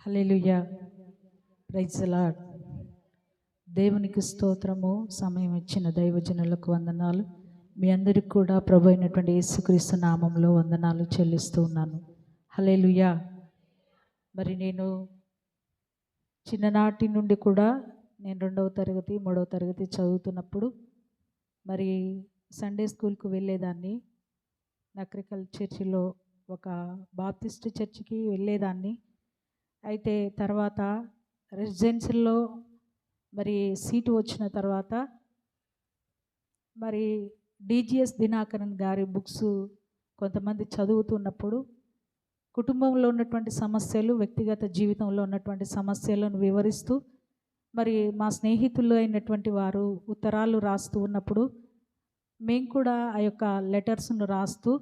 Hallelujah. Praise the lord. దేవునికి స్తోత్రము. సమయం ఇచ్చిన దైవజనులకు వందనాలు. మీ అందరికి కూడా ప్రభు అయినటువంటి యేసుక్రీస్తు నామంలో వందనాలు చెల్లిస్తూ ఉన్నాను. హల్లెలూయా. మరి నేను చిన్ననాటి నుండి కూడా నేను 2వ తరగతి 3వ తరగతి చదువుతున్నప్పుడు మరి సండే స్కూల్కి వెళ్ళేదాన్ని. నకరికల్ చర్చిలో ఒక బాప్టిస్ట్ చర్చికి వెళ్ళేదాన్ని. అయితే తర్వాత రెసిడెన్షియల్లో మరి సీటు వచ్చిన తర్వాత మరి డిజిఎస్ దినాకరన్ గారి బుక్స్ కొంతమంది చదువుతున్నప్పుడు కుటుంబంలో ఉన్నటువంటి సమస్యలు, వ్యక్తిగత జీవితంలో ఉన్నటువంటి సమస్యలను వివరిస్తూ మరి మా స్నేహితులు అయినటువంటి వారు ఉత్తరాలు రాస్తూ ఉన్నప్పుడు మేము కూడా ఆ యొక్క లెటర్స్ను రాస్తూ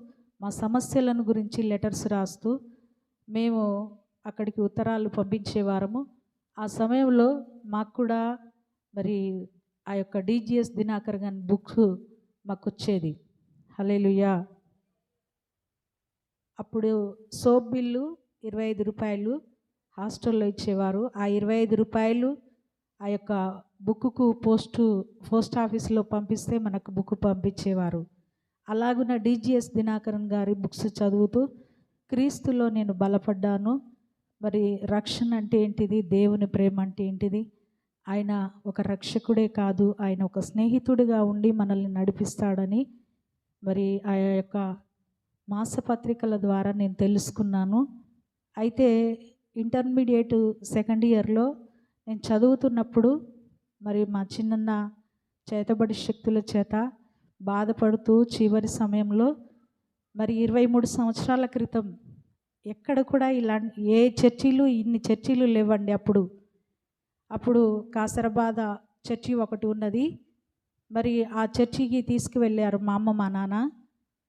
మా సమస్యలను గురించి లెటర్స్ రాస్తూ మేము అక్కడికి ఉత్తరాలు పంపించేవారము. ఆ సమయంలో మాకు కూడా మరి ఆ యొక్క డిజిఎస్ దినాకర్ గారి బుక్ మాకు వచ్చేది. హల్లెలూయా. అప్పుడు సోప్ బిల్లు 25 రూపాయలు హాస్టల్లో ఇచ్చేవారు. ఆ 25 రూపాయలు ఆ యొక్క బుక్కు పోస్ట్ ఆఫీస్లో పంపిస్తే మనకు బుక్ పంపించేవారు. అలాగున డిజిఎస్ దినాకరన్ గారి బుక్స్ చదువుతూ క్రీస్తులో నేను బలపడ్డాను. మరి రక్షణ అంటే ఏంటిది, దేవుని ప్రేమ అంటే ఏంటిది, ఆయన ఒక రక్షకుడే కాదు, ఆయన ఒక స్నేహితుడిగా ఉండి మనల్ని నడిపిస్తాడని మరి ఆ యొక్క మాసపత్రికల ద్వారా నేను తెలుసుకున్నాను. అయితే ఇంటర్మీడియట్ సెకండ్ ఇయర్లో నేను చదువుతున్నప్పుడు మరి మా చిన్నన్న చేతబడి శక్తుల చేత బాధపడుతూ చివరి సమయంలో మరి 23 సంవత్సరాల క్రితం ఎక్కడ కూడా ఏ చర్చిలు ఇన్ని చర్చిలు లేవండి. అప్పుడు కాసరబాద చర్చి ఒకటి ఉన్నది. మరి ఆ చర్చికి తీసుకువెళ్ళారు మా అమ్మ మా నాన్న.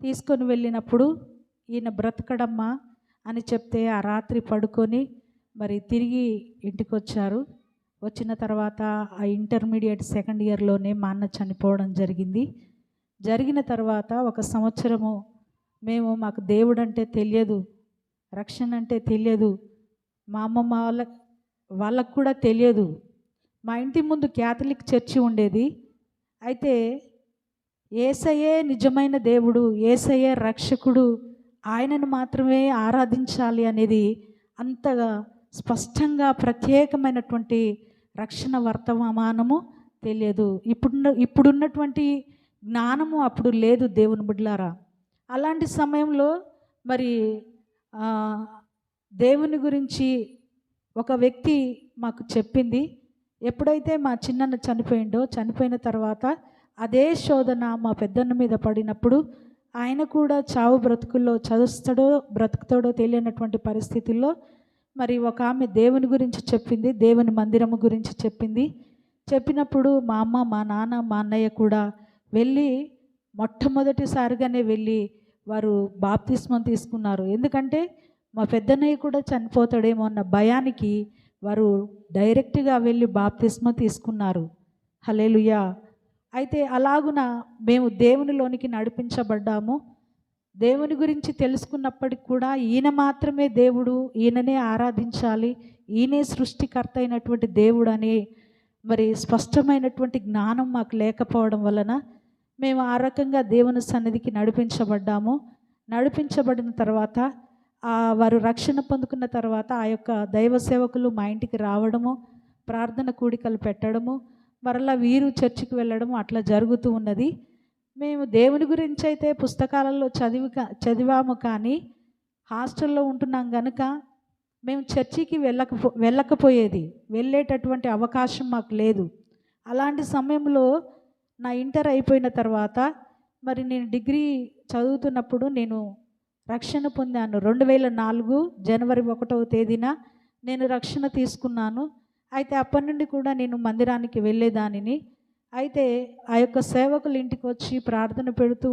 తీసుకొని వెళ్ళినప్పుడు ఈయన బ్రతకడమ్మా అని చెప్తే ఆ రాత్రి పడుకొని మరి తిరిగి ఇంటికి వచ్చారు. వచ్చిన తర్వాత ఆ ఇంటర్మీడియట్ సెకండ్ ఇయర్లోనే మా అన్న చనిపోవడం జరిగిన తర్వాత 1 సంవత్సరము మాకు దేవుడు అంటే తెలియదు, రక్షణ అంటే తెలియదు, మా అమ్మమ్మ వాళ్ళకు కూడా తెలియదు. మా ఇంటి ముందు క్యాథలిక్ చర్చి ఉండేది. అయితే యేసయ్యే నిజమైన దేవుడు, యేసయ్యే రక్షకుడు, ఆయనను మాత్రమే ఆరాధించాలి అనేది అంతగా స్పష్టంగా ప్రత్యేకమైనటువంటి రక్షణ వర్తమానము తెలియదు. ఇప్పుడున్నటువంటి జ్ఞానము అప్పుడు లేదు దేవుని బిడ్డలారా. అలాంటి సమయంలో మరి దేవుని గురించి ఒక వ్యక్తి మాకు చెప్పింది. ఎప్పుడైతే మా చిన్నన్న చనిపోయిన తర్వాత అదే శోధన మా పెద్దన్న మీద పడినప్పుడు ఆయన కూడా చావు బ్రతుకుల్లో చదువుతాడో బ్రతుకుతాడో తెలియనటువంటి పరిస్థితుల్లో మరి ఒక ఆమె దేవుని గురించి చెప్పింది, దేవుని మందిరము గురించి చెప్పినప్పుడు మా అమ్మ మా నాన్న మా అన్నయ్య కూడా వెళ్ళి మొట్టమొదటిసారిగానే వెళ్ళి వారు బాప్తిస్మం తీసుకున్నారు. ఎందుకంటే మా పెద్దన్నయ్య కూడా చనిపోతాడేమో అన్న భయానికి వారు డైరెక్ట్గా వెళ్ళి బాప్తిస్మం తీసుకున్నారు. హల్లెలూయా. అయితే అలాగున మేము దేవునిలోనికి నడిపించబడ్డాము. దేవుని గురించి తెలుసుకున్నప్పటికి కూడా ఈయన మాత్రమే దేవుడు, ఈయననే ఆరాధించాలి, ఈయనే సృష్టికర్త అయినటువంటి దేవుడు అని మరి స్పష్టమైనటువంటి జ్ఞానం మాకు లేకపోవడం వలన మేము ఆ రకంగా దేవుని సన్నిధికి నడిపించబడిన తర్వాత వారు రక్షణ పొందుకున్న తర్వాత ఆ యొక్క దైవ సేవకులు మా ఇంటికి రావడము, ప్రార్థన కూడికలు పెట్టడము, మరలా వీరు చర్చికి వెళ్ళడము అట్లా జరుగుతూ ఉన్నది. మేము దేవుని గురించి అయితే పుస్తకాలలో చదివాము, కానీ హాస్టల్లో ఉంటున్నాం కనుక మేము చర్చికి వెళ్ళకపోయేది, వెళ్ళేటటువంటి అవకాశం మాకు లేదు. అలాంటి సమయంలో నా ఇంటర్ అయిపోయిన తర్వాత మరి నేను డిగ్రీ చదువుతున్నప్పుడు నేను రక్షణ పొందాను. 2004 జనవరి 1వ తేదీన నేను రక్షణ తీసుకున్నాను. అయితే అప్పటి నుండి కూడా నేను మందిరానికి వెళ్ళేదానిని. అయితే ఆ యొక్క సేవకులు ఇంటికి వచ్చి ప్రార్థన పెడుతూ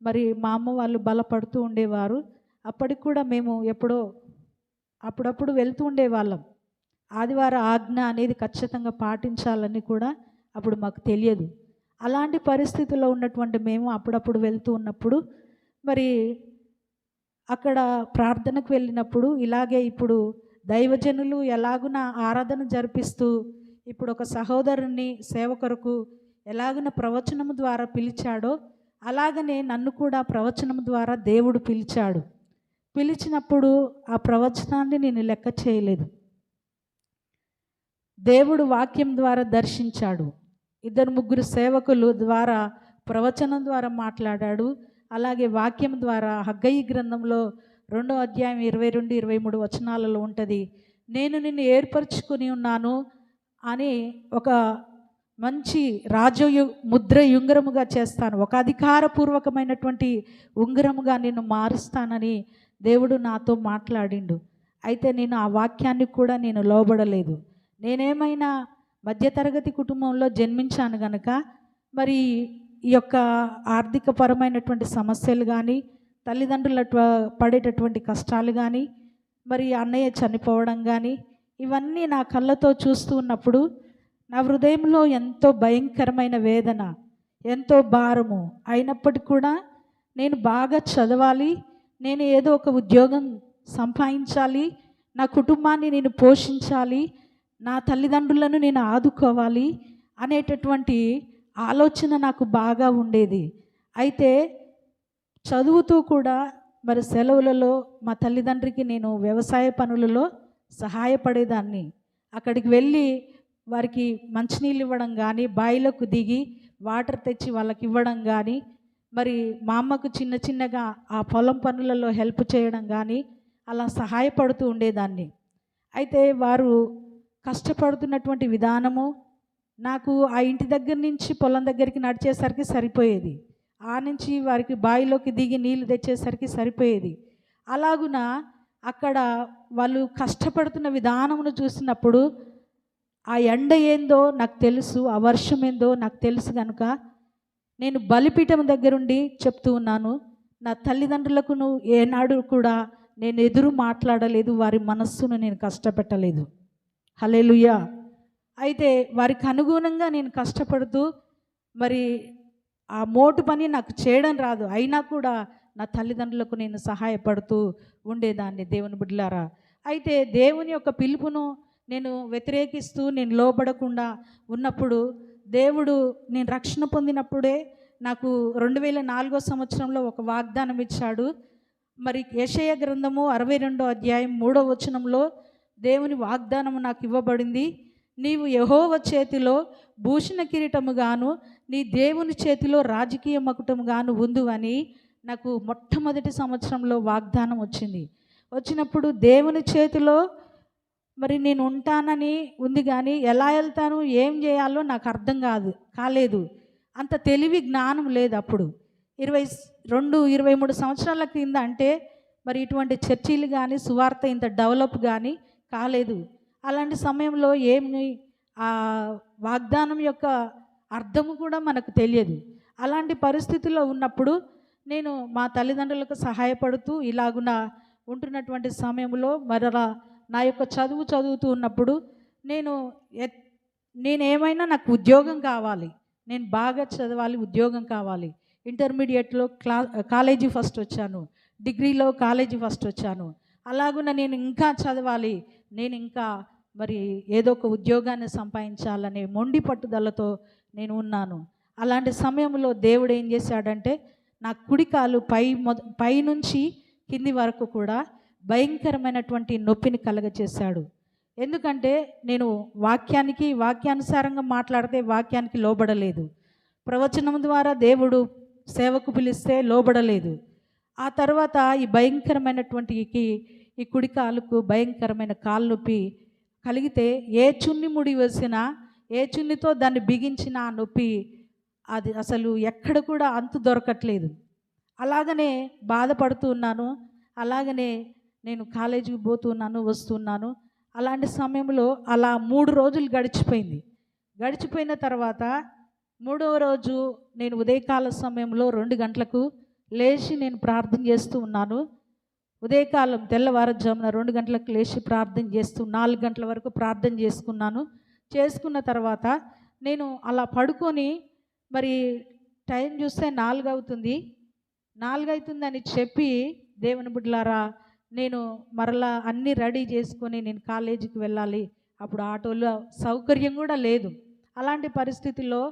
మరి మా అమ్మ వాళ్ళు బలపడుతూ ఉండేవారు. అప్పటికి కూడా మేము అప్పుడప్పుడు వెళ్తూ ఉండేవాళ్ళం. ఆదివార ఆజ్ఞ అనేది ఖచ్చితంగా పాటించాలని కూడా అప్పుడు మాకు తెలియదు. అలాంటి పరిస్థితుల్లో ఉన్నటువంటి మేము అప్పుడప్పుడు వెళ్తూ ఉన్నప్పుడు మరి అక్కడ ప్రార్థనకు వెళ్ళినప్పుడు ఇలాగే ఇప్పుడు దైవజనులు ఎలాగున ఆరాధన జరిపిస్తూ ఇప్పుడు ఒక సహోదరుని సేవ కొరకు ఎలాగున ప్రవచనం ద్వారా పిలిచాడో అలాగనే నన్ను కూడా ప్రవచనం ద్వారా దేవుడు పిలిచాడు. పిలిచినప్పుడు ఆ ప్రవచనాన్ని నేను లెక్క చేయలేదు. దేవుడు వాక్యం ద్వారా దర్శించాడు. 2-3 సేవకులు ద్వారా ప్రవచనం ద్వారా మాట్లాడాడు. అలాగే వాక్యం ద్వారా హగ్గయి గ్రంథంలో 2వ అధ్యాయం 22-23 వచనాలలో ఉంటుంది, నేను నిన్ను ఏర్పరచుకుని ఉన్నాను అని, ఒక మంచి ముద్ర ఉంగరముగా చేస్తాను, ఒక అధికారపూర్వకమైనటువంటి ఉంగరముగా నేను మారుస్తానని దేవుడు నాతో మాట్లాడిండు. అయితే నేను ఆ వాక్యాన్ని కూడా నేను లోబడలేదు. నేనేమైనా మధ్యతరగతి కుటుంబంలో జన్మించాను గనక మరి ఈ యొక్క ఆర్థికపరమైనటువంటి సమస్యలు కానీ, తల్లిదండ్రుల పడేటటువంటి కష్టాలు కానీ, మరి అన్నయ్య చనిపోవడం కానీ, ఇవన్నీ నా కళ్ళతో చూస్తూ ఉన్నప్పుడు నా హృదయంలో ఎంతో భయంకరమైన వేదన, ఎంతో భారము. అయినప్పటికీ కూడా నేను బాగా చదవాలి, నేను ఏదో ఒక ఉద్యోగం సంపాదించాలి, నా కుటుంబాన్ని నేను పోషించాలి, నా తల్లిదండ్రులను నేను ఆదుకోవాలి అనేటటువంటి ఆలోచన నాకు బాగా ఉండేది. అయితే చదువుతూ కూడా మరి సెలవులలో మా తల్లిదండ్రికి నేను వ్యవసాయ పనులలో సహాయపడేదాన్ని. అక్కడికి వెళ్ళి వారికి మంచినీళ్ళు ఇవ్వడం కానీ, బాయిలకు దిగి వాటర్ తెచ్చి వాళ్ళకి ఇవ్వడం కానీ, మరి మా అమ్మకు చిన్న చిన్నగా ఆ పొలం పనులలో హెల్ప్ చేయడం కానీ అలా సహాయపడుతూ ఉండేదాన్ని. అయితే వారు కష్టపడుతున్నటువంటి విధానము నాకు ఆ ఇంటి దగ్గర నుంచి పొలం దగ్గరికి నడిచేసరికి సరిపోయేది. ఆ నుంచి వారికి బావిలోకి దిగి నీళ్లు తెచ్చేసరికి సరిపోయేది. అలాగున అక్కడ వాళ్ళు కష్టపడుతున్న విధానమును చూసినప్పుడు ఆ ఎండ ఏందో నాకు తెలుసు, ఆ వర్షం ఏందో నాకు తెలుసు కనుక నేను బలిపీఠం దగ్గరుండి చెప్తూ ఉన్నాను, నా తల్లిదండ్రులకు ఏనాడు కూడా నేను ఎదురు మాట్లాడలేదు, వారి మనస్సును నేను కష్టపెట్టలేదు. హల్లెలూయా. అయితే వారికి అనుగుణంగా నేను కష్టపడుతూ మరి ఆ మోటు పని నాకు చేయడం రాదు, అయినా కూడా నా తల్లిదండ్రులకు నేను సహాయపడుతూ ఉండేదాన్ని. దేవుని బిడ్డలారా, అయితే దేవుని యొక్క పిలుపును నేను వ్యతిరేకిస్తూ నేను లోబడకుండా ఉన్నప్పుడు దేవుడు, నేను రక్షణ పొందినప్పుడే నాకు 2004వ సంవత్సరంలో ఒక వాగ్దానం ఇచ్చాడు. మరి యెషయా గ్రంథము 62వ అధ్యాయం 3వ వచనంలో దేవుని వాగ్దానము నాకు ఇవ్వబడింది. నీవు యెహోవా చేతిలో భూషణ కిరీటముగాను, నీ దేవుని చేతిలో రాజకీయ మకుటముగాను ఉందు అని నాకు మొట్టమొదటి సంవత్సరంలో వాగ్దానం వచ్చింది. వచ్చినప్పుడు దేవుని చేతిలో మరి నేను ఉంటానని ఉంది, కానీ ఎలా వెళ్తాను, ఏం చేయాలో నాకు అర్థం కాలేదు. అంత తెలివి జ్ఞానం లేదు అప్పుడు. 22-23 సంవత్సరాల క్రింద అంటే మరి ఇటువంటి చర్చీలు కానీ సువార్త ఇంత డెవలప్ కానీ కాలేదు. అలాంటి సమయంలో ఏమి ఆ వాగ్దానం యొక్క అర్థము కూడా మనకు తెలియదు. అలాంటి పరిస్థితుల్లో ఉన్నప్పుడు నేను మా తల్లిదండ్రులకు సహాయపడుతూ ఇలాగున ఉంటున్నటువంటి సమయంలో మరలా నా యొక్క చదువుతూ ఉన్నప్పుడు నేనేమైనా నాకు ఉద్యోగం కావాలి, నేను బాగా చదవాలి, ఉద్యోగం కావాలి. ఇంటర్మీడియట్లో కాలేజీ ఫస్ట్ వచ్చాను, డిగ్రీలో కాలేజీ ఫస్ట్ వచ్చాను. అలాగున నేను ఇంకా చదవాలి, నేను ఇంకా మరి ఏదో ఒక ఉద్యోగాన్ని సంపాదించాలనే మొండి పట్టుదలతో నేను ఉన్నాను. అలాంటి సమయంలో దేవుడు ఏం చేశాడంటే నా కుడికాలు పై నుంచి కింది వరకు కూడా భయంకరమైనటువంటి నొప్పిని కలగచేశాడు. ఎందుకంటే నేను వాక్యానుసారంగా మాట్లాడితే వాక్యానికి లోబడలేదు. ప్రవచనం ద్వారా దేవుడు సేవకు పిలిస్తే లోబడలేదు. ఆ తర్వాత ఈ భయంకరమైనటువంటి ఈ కుడి కాలుకు భయంకరమైన కాలు నొప్పి కలిగితే ఏ చున్ని ముడి వేసినా, ఏ చున్నితో దాన్ని బిగించిన ఆ నొప్పి అది అసలు ఎక్కడ కూడా అంతు దొరకట్లేదు. అలాగనే బాధపడుతూ ఉన్నాను. అలాగనే నేను కాలేజీకి పోతున్నాను, వస్తున్నాను. అలాంటి సమయంలో అలా 3 రోజులు గడిచిపోయిన తర్వాత 3వ రోజు నేను ఉదయకాల సమయంలో 2 గంటలకు లేచి నేను ప్రార్థన చేస్తూ ఉన్నాను. ఉదయకాలం తెల్లవారుజామున 2 గంటలకు లేచి ప్రార్థన చేస్తూ 4 గంటల వరకు ప్రార్థన చేసుకున్న తర్వాత నేను అలా పడుకొని మరి టైం చూస్తే 4 అవుతుందని చెప్పి, దేవుని బిడ్డలారా, నేను మరలా అన్నీ రెడీ చేసుకొని నేను కాలేజీకి వెళ్ళాలి. అప్పుడు ఆటోలో సౌకర్యం కూడా లేదు. అలాంటి పరిస్థితుల్లో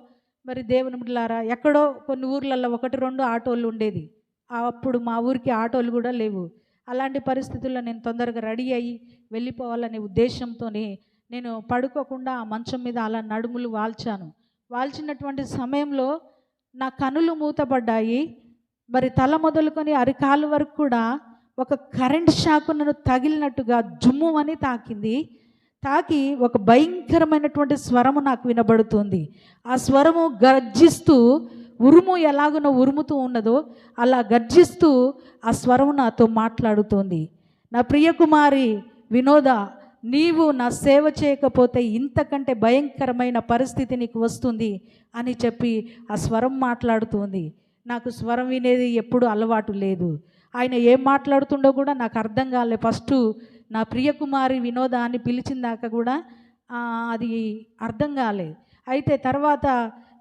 మరి దేవుని బిడ్డలారా, ఎక్కడో కొన్ని ఊర్లలో 1, 2 ఆటోలు ఉండేది. అప్పుడు మా ఊరికి ఆటోలు కూడా లేవు. అలాంటి పరిస్థితుల్లో నేను తొందరగా రెడీ అయ్యి వెళ్ళిపోవాలనే ఉద్దేశంతోని నేను పడుకోకుండా ఆ మంచం మీద అలా నడుములు వాల్చాను. వాల్చినటువంటి సమయంలో నా కనులు మూతపడ్డాయి. మరి తల మొదలుకొని అరికాలు వరకు కూడా ఒక కరెంట్ షాక్ నన్ను తగిలినట్టుగా జుమ్ముమని తాకింది. తాకి ఒక భయంకరమైనటువంటి స్వరము నాకు వినబడుతుంది. ఆ స్వరము గర్జిస్తూ, ఉరుము ఎలాగునో ఉరుముతూ ఉన్నదో అలా గర్జిస్తూ ఆ స్వరము నాతో మాట్లాడుతోంది. నా ప్రియకుమారి వినోద, నీవు నా సేవ చేయకపోతే ఇంతకంటే భయంకరమైన పరిస్థితి నీకు వస్తుంది అని చెప్పి ఆ స్వరం మాట్లాడుతుంది. నాకు స్వరం వినేది ఎప్పుడు అలవాటు లేదు. ఆయన ఏం మాట్లాడుతుండో కూడా నాకు అర్థం కాలే. ఫస్టు నా ప్రియకుమారి వినోద అని పిలిచిన దాకా కూడా అది అర్థం కాలే. అయితే తర్వాత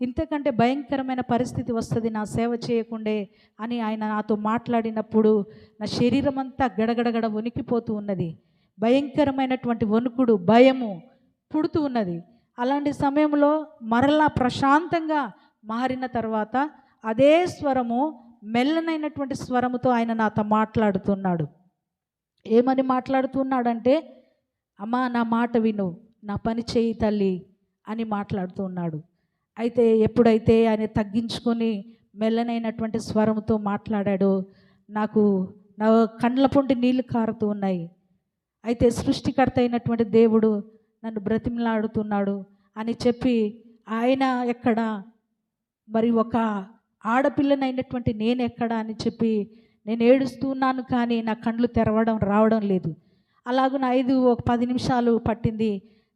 ఇంతకంటే భయంకరమైన పరిస్థితి వస్తుంది నా సేవ చేయకుండే అని ఆయన నాతో మాట్లాడినప్పుడు నా శరీరం అంతా గడగడగడ వణికిపోతూ ఉన్నది. భయంకరమైనటువంటి వణుకుడు, భయము పుడుతూ ఉన్నది. అలాంటి సమయంలో మరలా ప్రశాంతంగా మారిన తర్వాత అదే స్వరము, మెల్లనైనటువంటి స్వరముతో ఆయన నాతో మాట్లాడుతున్నాడు. ఏమని మాట్లాడుతున్నాడంటే, అమ్మా నా మాట విను, నా పని చేయి తల్లి అని మాట్లాడుతున్నాడు. అయితే ఎప్పుడైతే ఆయన తగ్గించుకొని మెల్లనైనటువంటి స్వరంతో మాట్లాడాడో నాకు నా కండ్ల పొంటి నీళ్లు కారుతూ ఉన్నాయి. అయితే సృష్టికర్త అయినటువంటి దేవుడు నన్ను బ్రతిమలాడుతున్నాడు అని చెప్పి, ఆయన ఎక్కడ, మరి ఒక ఆడపిల్లనైనటువంటి నేను ఎక్కడ అని చెప్పి నేను ఏడుస్తున్నాను, కానీ నా కండ్లు రావడం లేదు. అలాగున 10 నిమిషాలు పట్టింది.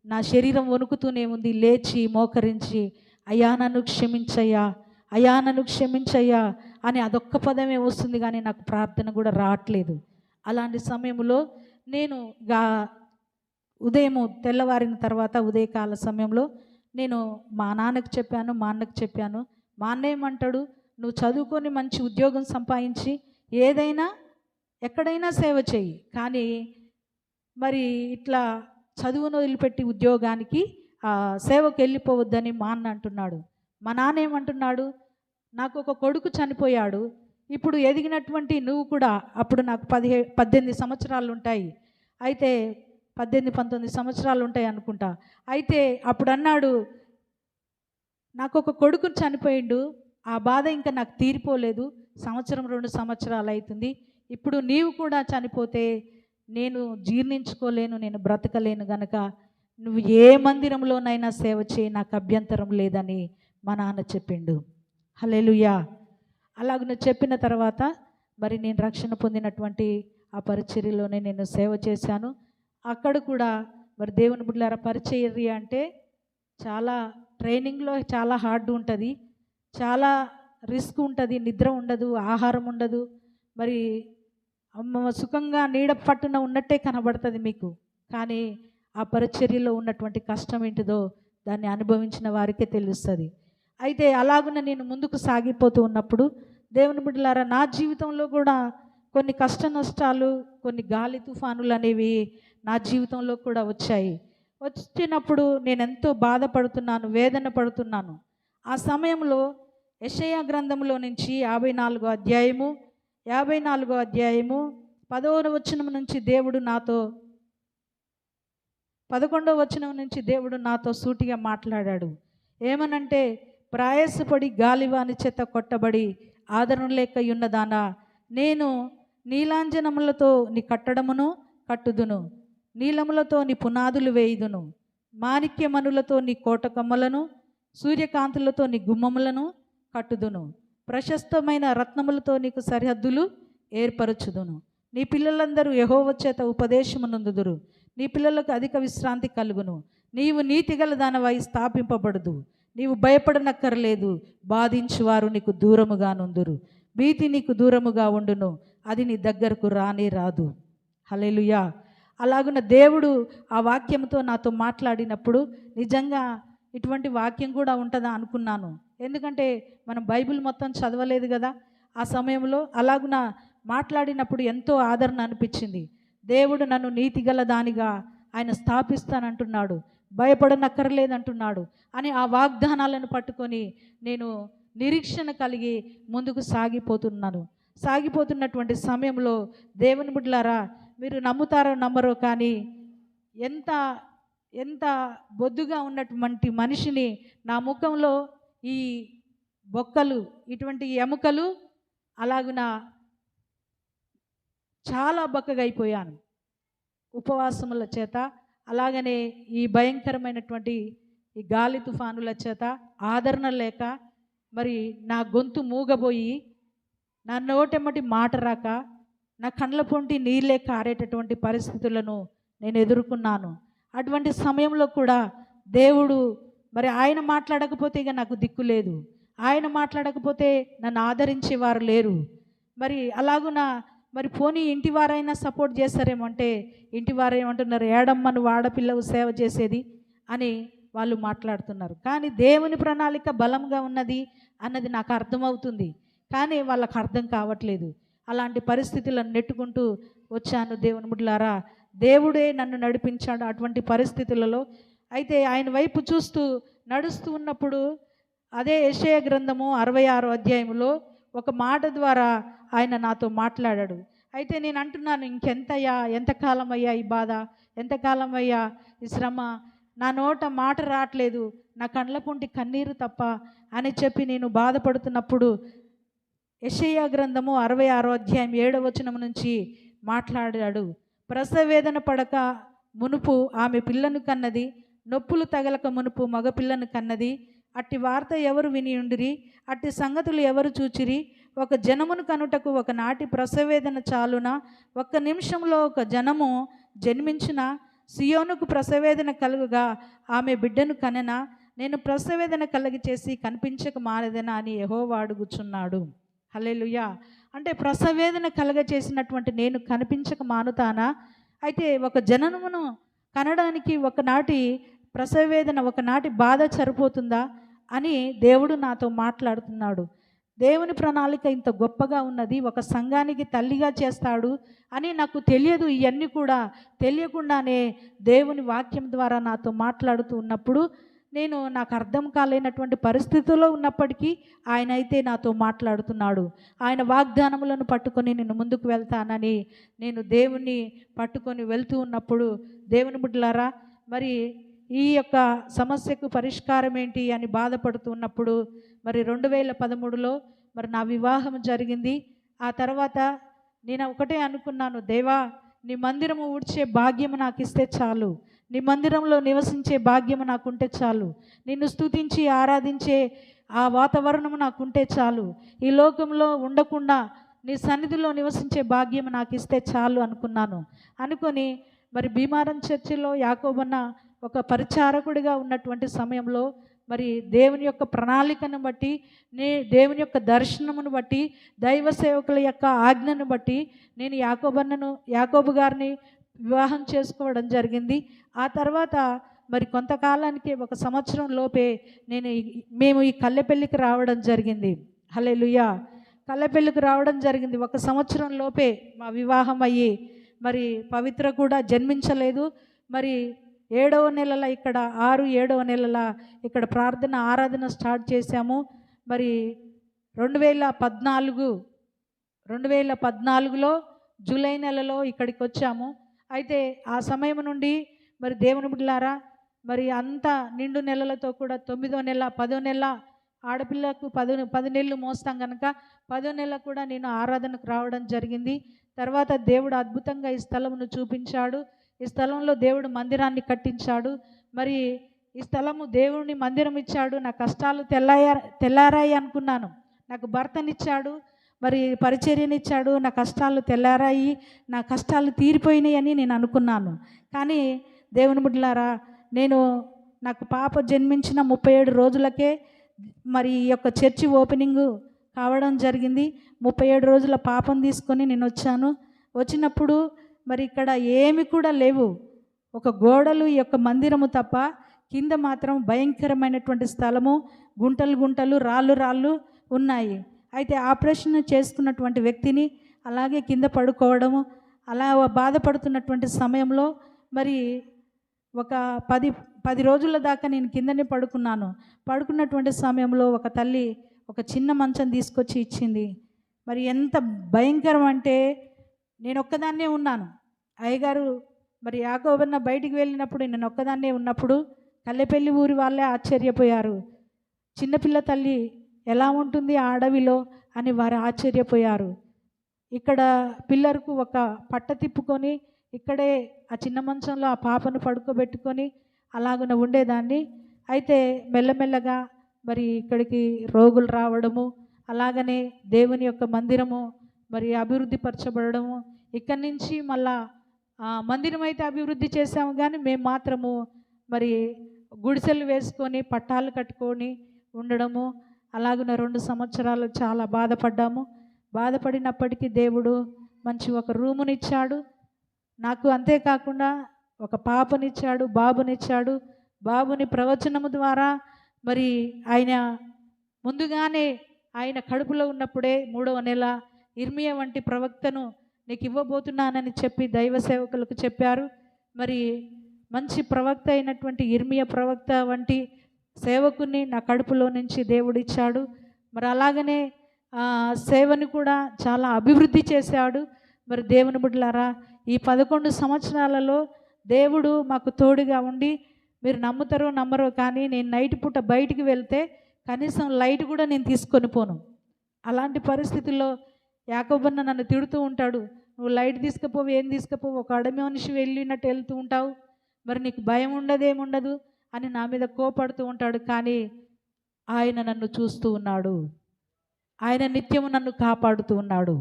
నా శరీరం వణుకుతూనే ఉంది. లేచి మోకరించి, అయ్యా నన్ను క్షమించయ్యా, అయ్యా నన్ను క్షమించయ్యా అని అదొక్క పదమే వస్తుంది, కానీ నాకు ప్రార్థన కూడా రావట్లేదు. అలాంటి సమయంలో నేను తెల్లవారిన తర్వాత ఉదయకాల సమయంలో నేను మా నాన్నకు చెప్పాను, మా అన్నకు చెప్పాను. మా అన్న ఏమంటాడు, నువ్వు చదువుకొని మంచి ఉద్యోగం సంపాదించి ఏదైనా ఎక్కడైనా సేవ చెయ్యి, కానీ మరి ఇట్లా చదువును వదిలిపెట్టి ఉద్యోగానికి సేవకు వెళ్ళిపోవద్దని మా అన్న అంటున్నాడు. మా నాన్న ఏమంటున్నాడు, నాకు ఒక కొడుకు చనిపోయాడు, ఇప్పుడు ఎదిగినటువంటి నువ్వు కూడా, అప్పుడు నాకు 18 సంవత్సరాలు ఉంటాయి, అయితే 18-19 సంవత్సరాలు ఉంటాయి అనుకుంటా. అయితే అప్పుడు అన్నాడు, నాకు ఒక కొడుకు చనిపోయిండు, ఆ బాధ ఇంకా నాకు తీరిపోలేదు, 1-2 సంవత్సరాలు అవుతుంది, ఇప్పుడు నీవు కూడా చనిపోతే నేను జీర్ణించుకోలేను, నేను బ్రతకలేను, గనక నువ్వు ఏ మందిరంలోనైనా సేవ చేయి, నాకు అభ్యంతరం లేదని మా నాన్న చెప్పిండు. హల్లెలూయా. అలాగ చెప్పిన తర్వాత మరి నేను రక్షణ పొందినటువంటి ఆ పరిచర్యలోనే నేను సేవ చేశాను. అక్కడ కూడా మరి దేవుని బిడ్డలారా, పరిచర్య అంటే చాలా ట్రైనింగ్లో చాలా హార్డ్ ఉంటుంది, చాలా రిస్క్ ఉంటుంది, నిద్ర ఉండదు, ఆహారం ఉండదు, మరి సుఖంగా నీడ పట్టున ఉన్నట్టే కనబడుతుంది మీకు, కానీ ఆ పరిచర్యలో ఉన్నటువంటి కష్టం ఏంటిదో దాన్ని అనుభవించిన వారికే తెలుస్తుంది. అయితే అలాగున నేను ముందుకు సాగిపోతూ ఉన్నప్పుడు దేవుని బిడ్డలారా, నా జీవితంలో కూడా కొన్ని కష్ట నష్టాలు, కొన్ని గాలి తుఫానులు అనేవి నా జీవితంలో కూడా వచ్చాయి. వచ్చినప్పుడు నేను ఎంతో బాధపడుతున్నాను, వేదన పడుతున్నాను. ఆ సమయంలో యెషయా గ్రంథంలో నుంచి 54వ అధ్యాయము 10వ వచనం నుంచి దేవుడు నాతో 11వ వచనం నుంచి దేవుడు నాతో సూటిగా మాట్లాడాడు. ఏమనంటే, ప్రయాసపడి గాలివాని చేత కొట్టబడి ఆదరణ లేక ఉన్నదానా, నేను నీలాంజనములతో నీ కట్టడమును కట్టుదును, నీలములతో నీ పునాదులు వేయుదును, మాణిక్యమణులతో నీ కోటకమ్మలను, సూర్యకాంతులతో నీ గుమ్మములను కట్టుదును, ప్రశస్తమైన రత్నములతో నీకు సరిహద్దులు ఏర్పరచుదును, నీ పిల్లలందరూ యెహోవా చేత ఉపదేశమునందుదురు, నీ పిల్లలకు అధిక విశ్రాంతి కలుగును, నీవు నీతిగల దానవై స్థాపింపబడదు, నీవు భయపడనక్కర్లేదు, బాధించువారు నీకు దూరముగా నుందురు, భీతి నీకు దూరముగా ఉండును, అది నీ దగ్గరకు రానే రాదు. హల్లెలూయా. అలాగున దేవుడు ఆ వాక్యంతో నాతో మాట్లాడినప్పుడు నిజంగా ఇటువంటి వాక్యం కూడా ఉంటుందా అనుకున్నాను. ఎందుకంటే మనం బైబిల్ మొత్తం చదవలేదు కదా ఆ సమయంలో. అలాగున మాట్లాడినప్పుడు ఎంతో ఆదరణ అనిపించింది. దేవుడు నన్ను నీతిగల దానిగా ఆయన స్థాపిస్తానంటున్నాడు, భయపడనక్కర్లేదంటున్నాడు అని ఆ వాగ్దానాలను పట్టుకొని నేను నిరీక్షణ కలిగి ముందుకు సాగిపోతున్నటువంటి సమయంలో దేవుని బిడ్డలారా, మీరు నమ్ముతారో నమ్మరో కానీ ఎంత ఎంత బొద్దుగా ఉన్నటువంటి మనిషిని నా ముఖంలో ఈ బొక్కలు, ఇటువంటి ఎముకలు అలాగున చాలా బక్కగా అయిపోయాను ఉపవాసముల చేత, అలాగనే ఈ భయంకరమైనటువంటి ఈ గాలి తుఫానుల చేత ఆదరణ లేక, మరి నా గొంతు మూగబోయి, నా నోటెమ్మటి మాట రాక, నా కండ్ల పొంటి నీళ్ళే కారేటటువంటి పరిస్థితులను నేను ఎదుర్కొన్నాను. అటువంటి సమయంలో కూడా దేవుడు, మరి ఆయన మాట్లాడకపోతే ఇక నాకు దిక్కు లేదు, ఆయన మాట్లాడకపోతే నన్ను ఆదరించేవారు లేరు. మరి అలాగున మరి పోనీ ఇంటి వారైనా సపోర్ట్ చేస్తారేమో అంటే, ఇంటి వారు ఏమంటున్నారు, ఏడమ్మను ఆడపిల్లవు సేవ చేసేది అని వాళ్ళు మాట్లాడుతున్నారు. కానీ దేవుని ప్రణాళిక బలంగా ఉన్నది అన్నది నాకు అర్థమవుతుంది, కానీ వాళ్ళకు అర్థం కావట్లేదు. అలాంటి పరిస్థితులను నెట్టుకుంటూ వచ్చాను. దేవుని బిడ్డలారా, దేవుడే నన్ను నడిపించాడు అటువంటి పరిస్థితులలో. అయితే ఆయన వైపు చూస్తూ నడుస్తూ ఉన్నప్పుడు అదే యెషయా గ్రంథము 66వ అధ్యాయంలో ఒక మాట ద్వారా ఆయన నాతో మాట్లాడాడు. అయితే నేను అంటున్నాను, ఇంకెంతయ్యా, ఎంతకాలం అయ్యా ఈ బాధ, ఎంతకాలం అయ్యా ఈ శ్రమ, నా నోట మాట రావట్లేదు, నా కండ్ల పొంటి కన్నీరు తప్ప అని చెప్పి నేను బాధపడుతున్నప్పుడు యెషయా గ్రంథము 66వ అధ్యాయం 7వ వచనం నుంచి మాట్లాడాడు. ప్రసవేదన పడక మునుపు ఆమె పిల్లను కన్నది, నొప్పులు తగలక మునుపు మగపిల్లను కన్నది. అట్టి వార్త ఎవరు విని ఉండిరి, అట్టి సంగతులు ఎవరు చూచిరి? ఒక జనమును కనుటకు ఒకనాటి ప్రసవేదన చాలున, ఒక్క నిమిషంలో ఒక జనము జన్మించిన. సియోనుకు ప్రసవేదన కలుగుగా ఆమె బిడ్డను కనెనా? నేను ప్రసవేదన కలిగి చేసి కనిపించక మానదనా అని యెహోవా అడుగుచున్నాడు. హల్లెలూయా. అంటే ప్రసవేదన కలగ చేసినటువంటి నేను కనిపించక మానుతానా? అయితే ఒక జననమును కనడానికి ఒకనాటి ప్రసవేదన, ఒకనాటి బాధ సరిపోతుందా అని దేవుడు నాతో మాట్లాడుతున్నాడు. దేవుని ప్రణాళిక ఇంత గొప్పగా ఉన్నది, ఒక సంఘానికి తల్లిగా చేస్తాడు అని నాకు తెలియదు. ఇవన్నీ కూడా తెలియకుండానే దేవుని వాక్యం ద్వారా నాతో మాట్లాడుతూ ఉన్నప్పుడు నాకు అర్థం కాలేనటువంటి పరిస్థితుల్లో ఉన్నప్పటికీ ఆయన అయితే నాతో మాట్లాడుతున్నాడు. ఆయన వాగ్దానములను పట్టుకొని నేను ముందుకు వెళ్తానని నేను దేవుణ్ణి పట్టుకొని వెళ్తూ ఉన్నప్పుడు, దేవుని బిడ్డలారా, మరి ఈ యొక్క సమస్యకు పరిష్కారం ఏంటి అని బాధపడుతూ ఉన్నప్పుడు, మరి 2013లో మరి నా వివాహం జరిగింది. ఆ తర్వాత నేను ఒకటే అనుకున్నాను, దేవా నీ మందిరము ఊడ్చే భాగ్యము నాకు ఇస్తే చాలు, నీ మందిరంలో నివసించే భాగ్యము నాకుంటే చాలు, నిన్ను స్తుతించి ఆరాధించే ఆ వాతావరణము నాకుంటే చాలు, ఈ లోకంలో ఉండకుండా నీ సన్నిధిలో నివసించే భాగ్యము నాకు ఇస్తే చాలు అనుకొని మరి భీమారం చర్చిలో యాకోబన్న ఒక పరిచారకుడిగా ఉన్నటువంటి సమయంలో, మరి దేవుని యొక్క ప్రణాళికను బట్టి, దేవుని యొక్క దర్శనమును బట్టి, దైవ సేవకుల యొక్క ఆజ్ఞను బట్టి నేను యాకోబు గారిని వివాహం చేసుకోవడం జరిగింది. ఆ తర్వాత మరి కొంతకాలానికి, 1 సంవత్సరం లోపే మేము ఈ కల్లెపల్లికి రావడం జరిగింది. హల్లెలూయా. కల్లెపల్లికి రావడం జరిగింది. 1 సంవత్సరం లోపే మా వివాహం అయ్యి, మరి పవిత్ర కూడా జన్మించలేదు. మరి 7వ నెలల ఇక్కడ 6-7వ నెలల ఇక్కడ ప్రార్థన ఆరాధన స్టార్ట్ చేశాము. మరి 2014లో జూలై నెలలో ఇక్కడికి వచ్చాము. అయితే ఆ సమయం నుండి మరి దేవుని బిడ్డలారా, మరి అంత నిండు నెలలతో కూడా 9వ నెల 10వ నెల ఆడపిల్లకు 10 నెలలు మోస్తాం కనుక 10వ నెల కూడా నేను ఆరాధనకు రావడం జరిగింది. తర్వాత దేవుడు అద్భుతంగా ఈ స్థలమును చూపించాడు. ఈ స్థలంలో దేవుడు మందిరాన్ని కట్టించాడు. మరి ఈ స్థలము దేవుని మందిరం ఇచ్చాడు. నా కష్టాలు తెల్లారాయి అనుకున్నాను. నాకు భర్తనిచ్చాడు, మరి పరిచర్యనిచ్చాడు, నా కష్టాలు తెల్లారాయి, నా కష్టాలు తీరిపోయినాయి అని నేను అనుకున్నాను. కానీ దేవుని బిడ్డలారా, నాకు పాప జన్మించిన 37 రోజులకే మరి ఈ యొక్క చర్చి ఓపెనింగ్ కావడం జరిగింది. 37 రోజుల పాపం తీసుకొని నేను వచ్చాను. వచ్చినప్పుడు మరి ఇక్కడ ఏమి కూడా లేవు, ఒక గోడలు, ఈ యొక్క మందిరము తప్ప. కింద మాత్రం భయంకరమైనటువంటి స్థలము, గుంటలు రాళ్ళు ఉన్నాయి. అయితే ఆపరేషన్ చేసుకున్నటువంటి వ్యక్తిని అలాగే కింద పడుకోవడము. అలా బాధపడుతున్నటువంటి సమయంలో మరి ఒక 10 రోజుల దాకా నేను కిందనే పడుకున్నాను. పడుకున్నటువంటి సమయంలో ఒక తల్లి ఒక చిన్న మంచం తీసుకొచ్చి ఇచ్చింది. మరి ఎంత భయంకరం అంటే నేను ఒక్కదాన్నే ఉన్నాను. అయ్యగారు మరి యాకోబన్న బయటికి వెళ్ళినప్పుడు నేను ఒక్కదాన్నే ఉన్నప్పుడు కల్లెపల్లి ఊరి వాళ్ళే ఆశ్చర్యపోయారు. చిన్నపిల్ల తల్లి ఎలా ఉంటుంది ఆ అడవిలో అని వారు ఆశ్చర్యపోయారు. ఇక్కడ పిల్లర్కు ఒక పట్ట తిప్పుకొని ఇక్కడే ఆ చిన్న మంచంలో ఆ పాపను పడుకోబెట్టుకొని అలాగున ఉండేదాన్ని. అయితే మెల్లమెల్లగా మరి ఇక్కడికి రోగులు రావడము, అలాగనే దేవుని యొక్క మందిరము మరి అభివృద్ధి పరచబడము. ఇక్కడి నుంచి మళ్ళా మందిరం అయితే అభివృద్ధి చేసాము, కానీ మేము మాత్రము మరి గుడిసెలు వేసుకొని పట్టాలు కట్టుకొని ఉండడము. అలాగున 2 సంవత్సరాలు చాలా బాధపడినప్పటికీ దేవుడు మంచి ఒక రూమునిచ్చాడు నాకు. అంతేకాకుండా ఒక పాపనిచ్చాడు, బాబునిచ్చాడు. బాబుని ప్రవచనము ద్వారా మరి ఆయన ముందుగానే ఆయన కడుపులో ఉన్నప్పుడే 3వ నెల ఇర్మియా వంటి ప్రవక్తను నీకు ఇవ్వబోతున్నానని చెప్పి దైవ సేవకులకు చెప్పారు. మరి మంచి ప్రవక్త అయినటువంటి ఇర్మియా ప్రవక్త వంటి సేవకుని నా కడుపులో నుంచి దేవుడిచ్చాడు. మరి అలాగనే సేవను కూడా చాలా అభివృద్ధి చేశాడు. మరి దేవుని బిడ్డలారా, ఈ 11 సంవత్సరాలలో దేవుడు మాకు తోడుగా ఉండి, మీరు నమ్ముతారో నమ్మరో కానీ నేను నైట్ పూట బయటికి వెళ్తే కనీసం లైట్ కూడా నేను తీసుకొని పోను. అలాంటి పరిస్థితుల్లో యాకోబన్న నన్ను తిడుతూ ఉంటాడు, నువ్వు లైట్ తీసుకుపోవు, ఏం తీసుకుపోవు, ఒక అడవి మనిషి వెళ్ళినట్టు వెళ్తూ ఉంటావు, మరి నీకు భయం ఉండదేముండదు అని నా మీద కోపడుతూ ఉంటాడు. కానీ ఆయన నన్ను చూస్తూ ఉన్నాడు, ఆయన నిత్యము నన్ను కాపాడుతూ ఉన్నాడు.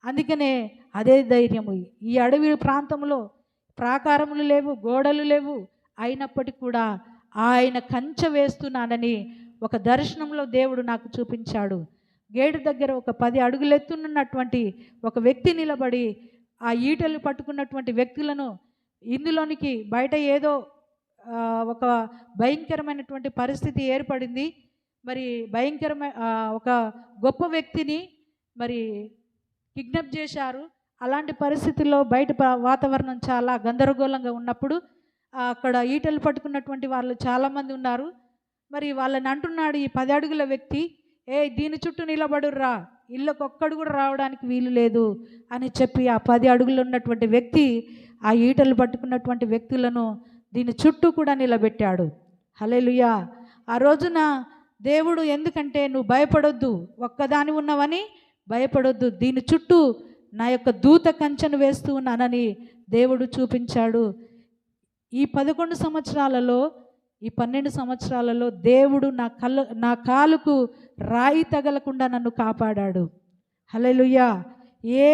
అందుకనే అదే ధైర్యము. ఈ అడవి ప్రాంతంలో ప్రాకారములు లేవు, గోడలు లేవు, అయినప్పటికీ కూడా ఆయన కంచె వేస్తున్నానని ఒక దర్శనంలో దేవుడు నాకు చూపించాడు. గేటు దగ్గర ఒక 10 అడుగులు ఎత్తున్నటువంటి ఒక వ్యక్తి నిలబడి ఆ ఈటలు పట్టుకున్నటువంటి వ్యక్తులను ఇందులోనికి బయట ఏదో ఒక భయంకరమైనటువంటి పరిస్థితి ఏర్పడింది. మరి ఒక గొప్ప వ్యక్తిని మరి కిడ్నాప్ చేశారు. అలాంటి పరిస్థితుల్లో బయట వాతావరణం చాలా గందరగోళంగా ఉన్నప్పుడు అక్కడ ఈటలు పట్టుకున్నటువంటి వాళ్ళు చాలామంది ఉన్నారు. మరి వాళ్ళని అంటున్నాడు ఈ 10 అడుగుల వ్యక్తి, దీని చుట్టూ నిలబడుర్రా, ఇళ్ళకొక్కడు కూడా రావడానికి వీలు లేదు అని చెప్పి ఆ 10 అడుగులు ఉన్నటువంటి వ్యక్తి ఆ ఈటలు పట్టుకున్నటువంటి వ్యక్తులను దీని చుట్టూ కూడా నిలబెట్టాడు. హల్లెలూయా. ఆ రోజున దేవుడు, ఎందుకంటే నువ్వు భయపడొద్దు, ఒక్కదాని ఉన్నవని భయపడొద్దు, దీని చుట్టూ నా యొక్క దూత కంచెను వేస్తూ ఉన్నానని దేవుడు చూపించాడు. ఈ 11 సంవత్సరాలలో, ఈ 12 సంవత్సరాలలో దేవుడు నా కాలుకు రాయి తగలకుండా నన్ను కాపాడాడు. హల్లెలూయా. ఏ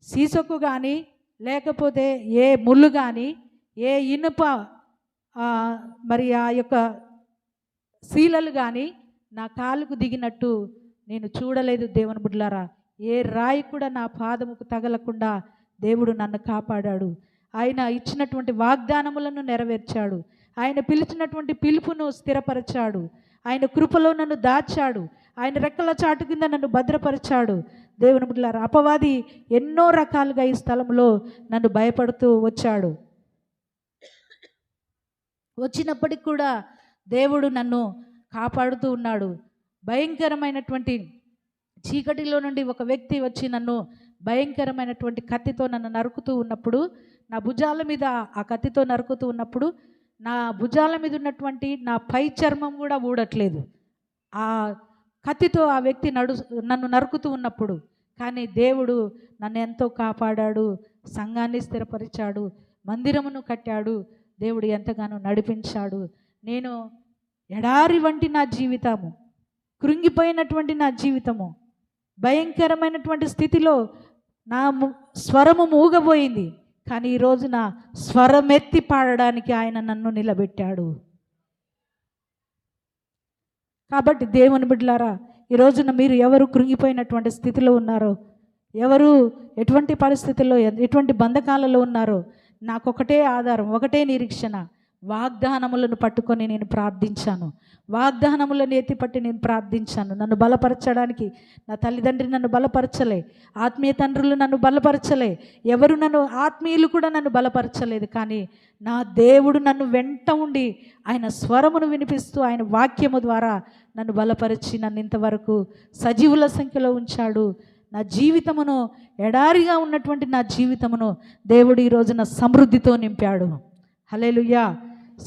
సీసకు కానీ, లేకపోతే ఏ ముళ్ళు కానీ, ఏ ఇనుప మరి ఆ యొక్క శీలలు కానీ నా కాలుకు దిగినట్టు నేను చూడలేదు. దేవుని బిడ్డలారా, ఏ రాయి కూడా నా పాదముకు తగలకుండా దేవుడు నన్ను కాపాడాడు. ఆయన ఇచ్చినటువంటి వాగ్దానములను నెరవేర్చాడు. ఆయన పిలిచినటువంటి పిలుపును స్థిరపరిచాడు. ఆయన కృపలో నన్ను దాచాడు. ఆయన రెక్కల చాటు కింద నన్ను భద్రపరిచాడు. దేవుని బిడ్డలారా, అపవాది ఎన్నో రకాలుగా ఈ స్థలంలో నన్ను భయపడుతూ వచ్చాడు. వచ్చినప్పటికి కూడా దేవుడు నన్ను కాపాడుతూ ఉన్నాడు. భయంకరమైనటువంటి చీకటిలో నుండి ఒక వ్యక్తి వచ్చి నన్ను భయంకరమైనటువంటి కత్తితో నన్ను నరుకుతూ ఉన్నప్పుడు, నా భుజాల మీద ఆ కత్తితో నరుకుతూ ఉన్నప్పుడు నా భుజాల మీద ఉన్నటువంటి నా పై చర్మం కూడా ఊడట్లేదు ఆ కత్తితో ఆ వ్యక్తి నన్ను నరుకుతూ ఉన్నప్పుడు. కానీ దేవుడు నన్ను ఎంతో కాపాడాడు, సంఘాన్ని స్థిరపరిచాడు, మందిరమును కట్టాడు, దేవుడు ఎంతగానో నడిపించాడు. నేను ఎడారి వంటి నా జీవితము, కృంగిపోయినటువంటి నా జీవితము, భయంకరమైనటువంటి స్థితిలో నా స్వరము మూగబోయింది. కానీ ఈరోజు నా స్వరమెత్తి పాడడానికి ఆయన నన్ను నిలబెట్టాడు. కాబట్టి దేవుని బిడ్డలారా, ఈ రోజున మీరు ఎవరు కృంగిపోయినటువంటి స్థితిలో ఉన్నారో, ఎవరు ఎటువంటి పరిస్థితుల్లో, ఎటువంటి బంధకాలలో ఉన్నారో, నాకొకటే ఆధారం, ఒకటే నిరీక్షణ, వాగ్దానములను పట్టుకొని నేను ప్రార్థించాను, వాగ్దానములను ఎత్తిపట్టి నేను ప్రార్థించాను. నన్ను బలపరచడానికి నా తల్లిదండ్రి నన్ను బలపరచలే, ఆత్మీయ తండ్రులు నన్ను బలపరచలే, ఎవరు నన్ను ఆత్మీయులు కూడా నన్ను బలపరచలేదు. కానీ నా దేవుడు నన్ను వెంట ఉండి ఆయన స్వరమును వినిపిస్తూ ఆయన వాక్యము ద్వారా నన్ను బలపరిచి నన్ను ఇంతవరకు సజీవుల సంఖ్యలో ఉంచాడు. నా జీవితమును, ఎడారిగా ఉన్నటువంటి నా జీవితమును దేవుడు ఈ రోజున సమృద్ధితో నింపాడు. హల్లెలూయా.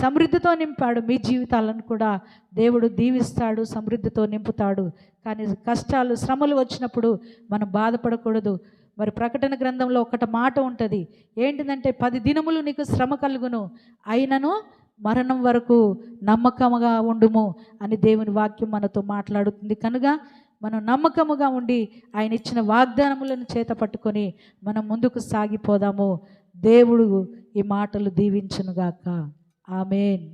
సమృద్ధితో నింపాడు. మీ జీవితాలను కూడా దేవుడు దీవిస్తాడు, సమృద్ధితో నింపుతాడు. కానీ కష్టాలు, శ్రమలు వచ్చినప్పుడు మనం బాధపడకూడదు. మరి ప్రకటన గ్రంథంలో ఒకటి మాట ఉంటుంది, ఏంటిదంటే 10 దినములు నీకు శ్రమ కలుగును, అయినను మరణం వరకు నమ్మకముగా ఉండుము అని దేవుని వాక్యం మనతో మాట్లాడుతుంది. కనుక మనం నమ్మకముగా ఉండి ఆయన ఇచ్చిన వాగ్దానములను చేత పట్టుకొని మనం ముందుకు సాగిపోదాము. దేవుడు ఈ మాటలు దీవించునుగాక. ఆమేన్.